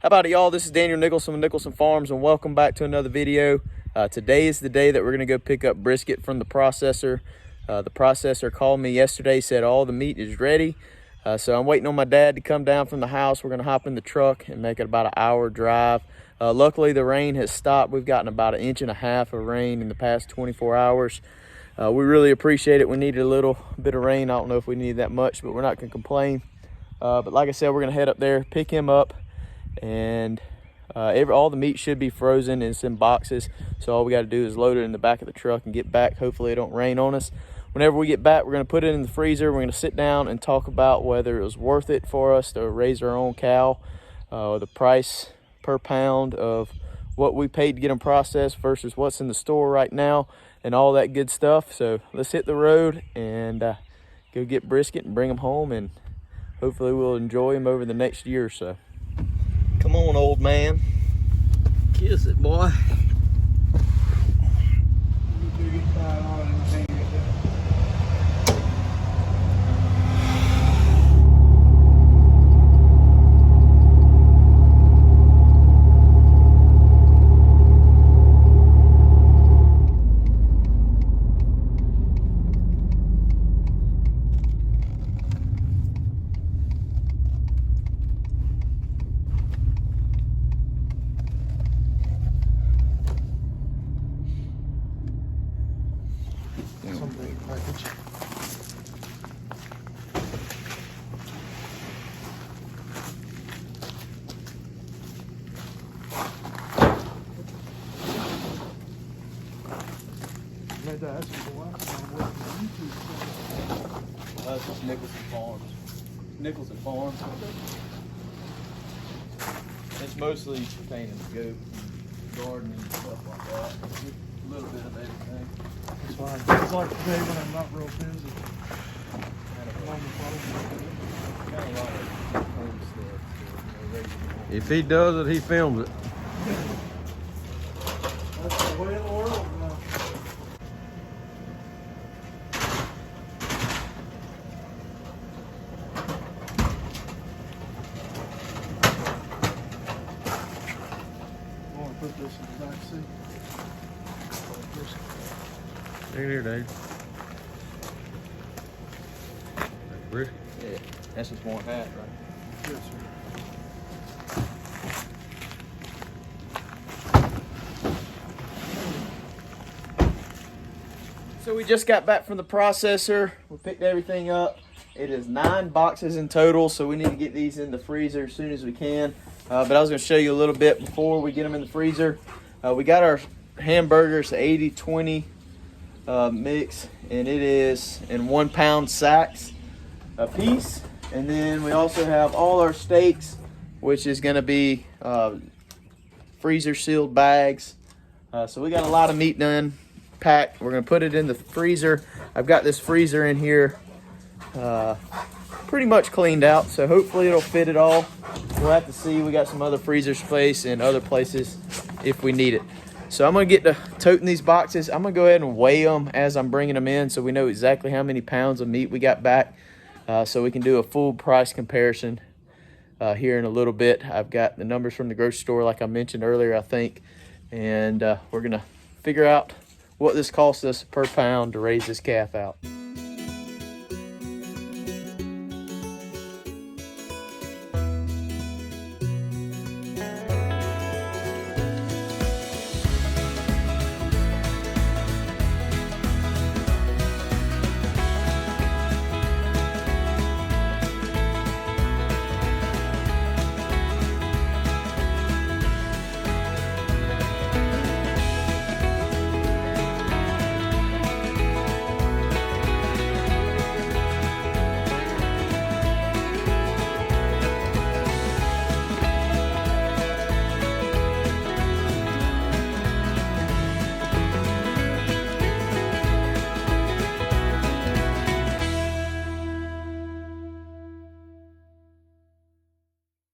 How about it, y'all? This is Daniel Nicholson with Nicholson Farms, and welcome back to another video. Today is the day that we're going to go pick up brisket from the processor. The processor called me yesterday, said all the meat is ready. So I'm waiting on my dad to come down from the house. We're going to hop in the truck and make it about an hour drive. Luckily, the rain has stopped. We've gotten about 1.5 inches of rain in the past 24 hours. We really appreciate it. We needed a little bit of rain. I don't know if we need that much, but we're not going to complain. But like I said, we're going to head up there, pick him up, and all the meat should be frozen and it's in boxes. So all we got to do is load it in the back of the truck and get back. Hopefully it don't rain on us. Whenever we get back, we're going to put it in the freezer. We're going to sit down and talk about whether it was worth it for us to raise our own cow, the price per pound of what we paid to get them processed versus what's in the store right now, and all that good stuff. So let's hit the road and go get brisket and bring them home, and hopefully we'll enjoy them over the next year or so. Come on, old man. Kiss it, boy. That's just Nicholson Farms. Nicholson Farms. It's mostly pertaining to goat, gardening, and stuff like that. A little bit of everything. It's fine. It's like today when I'm not real busy. Kind of a lot of home stuff. If he does it, he films it. That's the way of the world now. I want to put this in the back seat. Take it here, Dave. Brisket. Yeah, that's just one hat, right? Yes, sir. So we just got back from the processor. We picked everything up. It is 9 boxes in total, so we need to get these in the freezer as soon as we can. But I was going to show you a little bit before we get them in the freezer. We got our hamburgers, 80-20 mix, and it is in 1 pound sacks a piece. And then we also have all our steaks, which is going to be freezer sealed bags. So we got a lot of meat done, packed. We're going to put it in the freezer. I've got this freezer in here pretty much cleaned out, so hopefully it'll fit it all. We'll have to see. We got some other freezer space in other places if we need it. So I'm going to get to toting these boxes. I'm going to go ahead and weigh them as I'm bringing them in so we know exactly how many pounds of meat we got back, so we can do a full price comparison here in a little bit. I've got the numbers from the grocery store like I mentioned earlier, I think, and we're going to figure out what this costs us per pound to raise this calf out.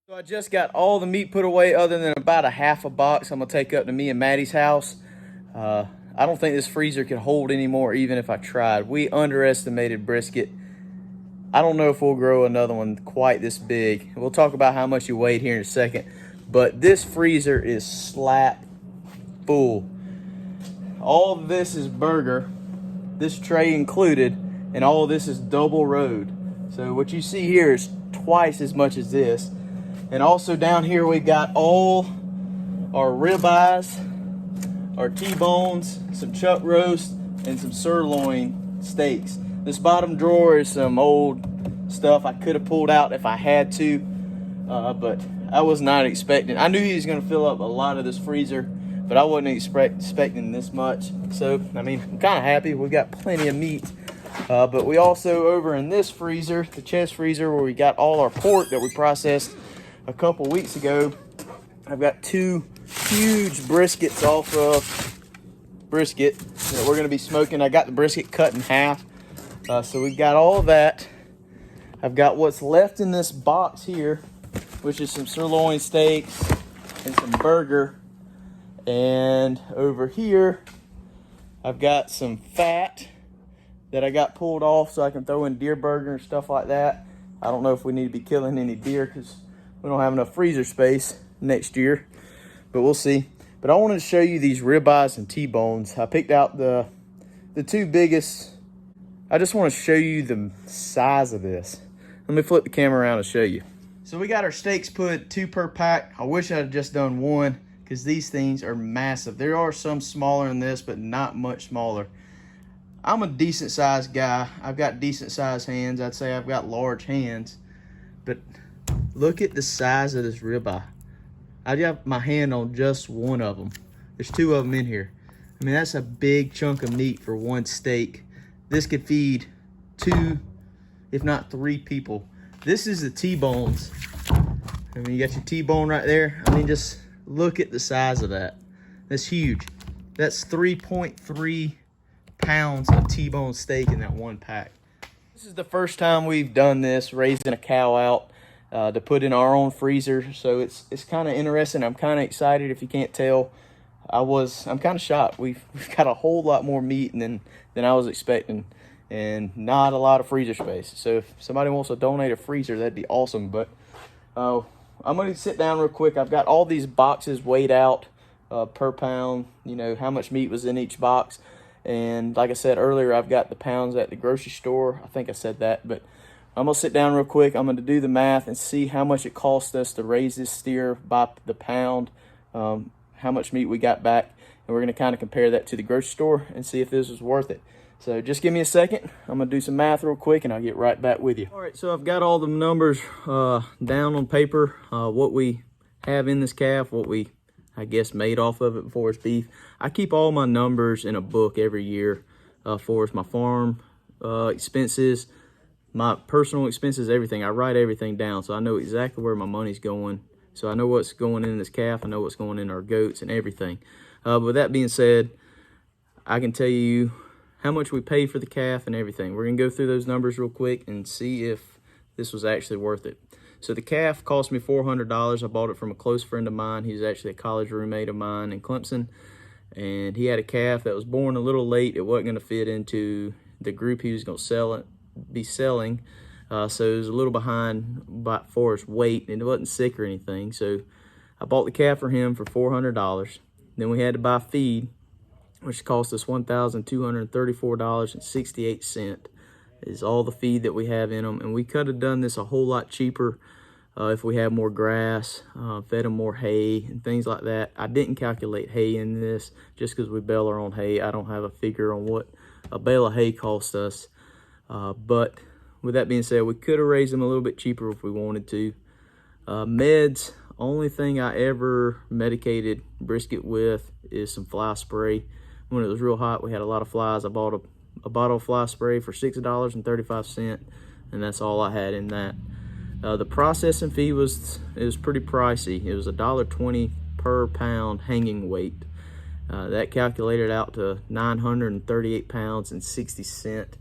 So I just got all the meat put away other than about a half a box I'm gonna take up to me and Maddie's house. I don't think this freezer can hold anymore even if I tried. We underestimated brisket. I don't know if we'll grow another one quite this big. We'll talk about how much he weighed here in a second. but this freezer is slap full. All of this is burger, this tray included, and all of this is double road. So what you see here is twice as much as this. And also down here we got all our ribeyes, our T-bones, some chuck roast, and some sirloin steaks. This bottom drawer is some old stuff I could have pulled out if I had to, but I was not expecting. I knew he was going to fill up a lot of this freezer, but I wasn't expecting this much. So, I mean, I'm kind of happy. We've got plenty of meat. But we also, over in this freezer, the chest freezer, where we got all our pork that we processed a couple weeks ago, I've got 2 huge briskets off of brisket that we're going to be smoking. I got the brisket cut in half. So we've got all of that. I've got what's left in this box here, which is some sirloin steaks and some burger. And over here, I've got some fat that I got pulled off so I can throw in deer burger and stuff like that. I don't know if we need to be killing any deer because we don't have enough freezer space next year, but we'll see. But I wanted to show you these ribeyes and T-bones. I picked out the 2 biggest. I just want to show you the size of this. Let me flip the camera around and show you. So we got our steaks put 2 per pack. I wish I had just done 1 because these things are massive. There are some smaller than this, but not much smaller. I'm a decent sized guy. I've got decent sized hands. I'd say I've got large hands, but look at the size of this ribeye. I have my hand on just one of them. There's 2 of them in here. I mean, that's a big chunk of meat for 1 steak. This could feed 2, if not 3 people. This is the T-bones. I mean, you got your T-bone right there. I mean, just look at the size of that. That's huge. That's 3.3 pounds of T-bone steak in that 1 pack. This is the first time we've done this, raising a cow out to put in our own freezer. So it's kind of interesting. I'm kind of excited. If you can't tell, I'm kind of shocked. We've got a whole lot more meat than I was expecting, and not a lot of freezer space. So if somebody wants to donate a freezer, that'd be awesome. But I'm gonna sit down real quick. I've got all these boxes weighed out per pound, you know, how much meat was in each box. And like I said earlier, I've got the pounds at the grocery store. I think I said that, but I'm gonna sit down real quick. I'm gonna do the math and see how much it cost us to raise this steer by the pound, how much meat we got back, and we're gonna kind of compare that to the grocery store and see if this was worth it. So just give me a second. I'm gonna do some math real quick and I'll get right back with you. All right, so I've got all the numbers down on paper, what we have in this calf, what we, I guess, made off of it before it's beef. I keep all my numbers in a book every year for my farm expenses, my personal expenses, everything. I write everything down so I know exactly where my money's going. So I know what's going in this calf. I know what's going in our goats and everything. With that being said, I can tell you how much we paid for the calf and everything. We're gonna go through those numbers real quick and see if this was actually worth it. So the calf cost me $400. I bought it from a close friend of mine. He's actually a college roommate of mine in Clemson. And he had a calf that was born a little late. It wasn't gonna fit into the group he was gonna be selling. So it was a little behind for its weight, and it wasn't sick or anything. So I bought the calf for him for $400. Then we had to buy feed, which cost us $1,234.68 is all the feed that we have in them. And we could have done this a whole lot cheaper if we had more grass, fed them more hay and things like that. I didn't calculate hay in this just because we bale our own hay. I don't have a figure on what a bale of hay cost us. But with that being said, we could have raised them a little bit cheaper if we wanted to. Meds, only thing I ever medicated brisket with is some fly spray. When it was real hot, we had a lot of flies. I bought a bottle of fly spray for $6.35, and that's all I had in that. The processing fee was pretty pricey. It was $1.20 per pound hanging weight. That calculated out to 938 pounds and 60 cents.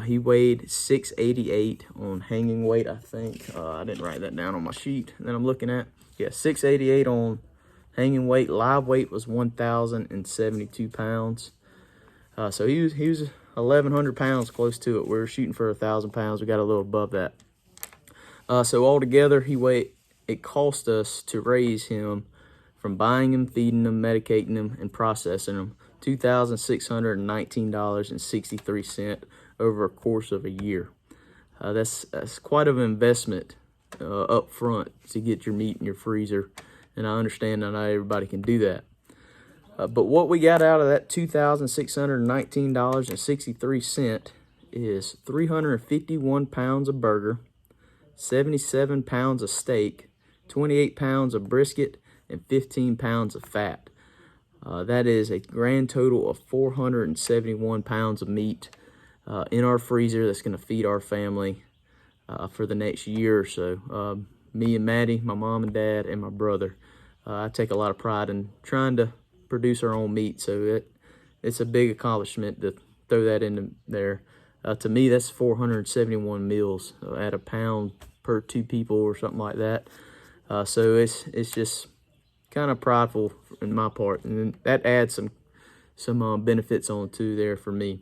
He weighed 688 on hanging weight, I think. I didn't write that down on my sheet that I'm looking at. Yeah, 688 on hanging weight. Live weight was 1,072 pounds. So he was 1,100 pounds, close to it. We were shooting for 1,000 pounds. We got a little above that. So altogether, he weighed it cost us to raise him, from buying him, feeding him, medicating him, and processing him, $2,619.63 over a course of a year. That's quite an investment up front to get your meat in your freezer, and I understand that not everybody can do that. But what we got out of that $2,619.63 is 351 pounds of burger, 77 pounds of steak, 28 pounds of brisket, and 15 pounds of fat. That is a grand total of 471 pounds of meat in our freezer that's going to feed our family for the next year or so. Me and Maddie, my mom and dad, and my brother. I take a lot of pride in trying to produce our own meat, so it's a big accomplishment to throw that in there. To me, that's 471 meals at a pound per 2 people or something like that. So it's just kind of prideful in my part, and that adds some benefits on too there for me.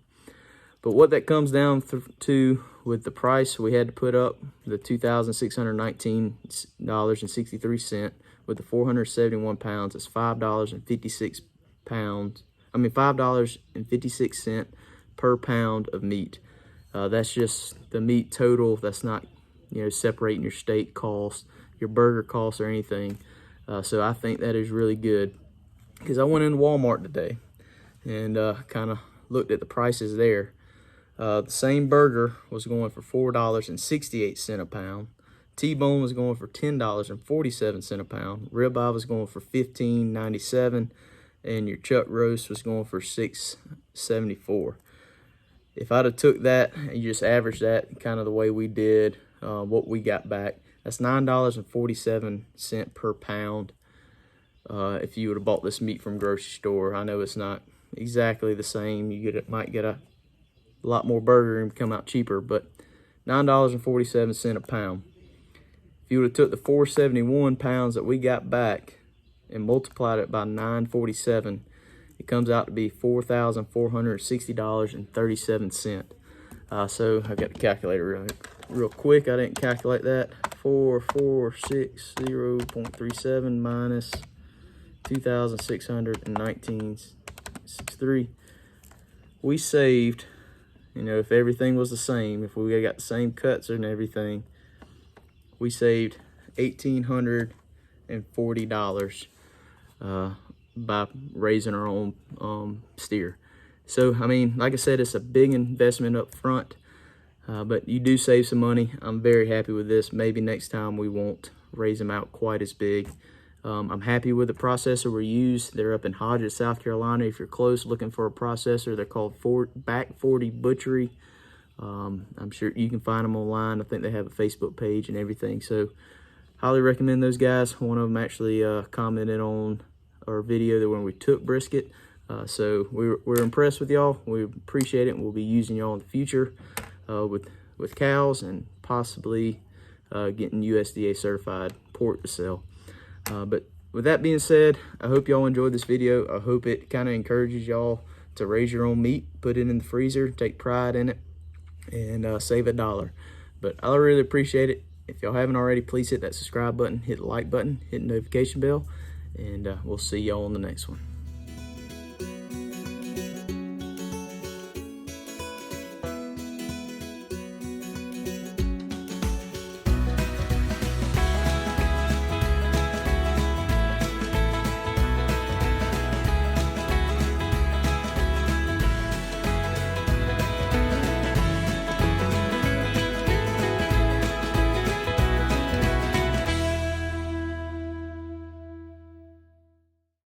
But what that comes down to with the price we had to put up, the $2,619.63 with the 471 pounds, is $5.56 per pound of meat. That's just the meat total. That's not, separating your steak cost, your burger cost, or anything. So I think that is really good, because I went into Walmart today and kind of looked at the prices there. The same burger was going for $4.68 a pound. T-bone was going for $10.47 a pound. Ribeye was going for $15.97, and your chuck roast was going for $6.74. If I'd have took that and you just averaged that kind of the way we did, what we got back, that's $9.47 per pound. If you would have bought this meat from grocery store, I know it's not exactly the same. You might get a lot more burger and come out cheaper, but $9.47 a pound. If you would have took the 471 pounds that we got back and multiplied it by 947, it comes out to be $4,460.37. So I got the calculator real quick. I didn't calculate that. 4460.37 minus 2,619.63. We saved, if everything was the same, if we got the same cuts and everything, we saved $1,840 by raising our own steer. So, like I said, it's a big investment up front, but you do save some money. I'm very happy with this. Maybe next time we won't raise them out quite as big. I'm happy with the processor we use. They're up in Hodges, South Carolina. If you're close looking for a processor, they're called Back 40 Butchery. I'm sure you can find them online. I think they have a Facebook page and everything. So highly recommend those guys. One of them actually commented on our video that when we took brisket. So we're impressed with y'all. We appreciate it, and we'll be using y'all in the future with cows, and possibly getting USDA certified pork to sell. But with that being said, I hope y'all enjoyed this video. I hope it kind of encourages y'all to raise your own meat, put it in the freezer, take pride in it, and save $1. But I really appreciate it. If y'all haven't already, please hit that subscribe button, hit the like button, hit the notification bell, and we'll see y'all on the next one.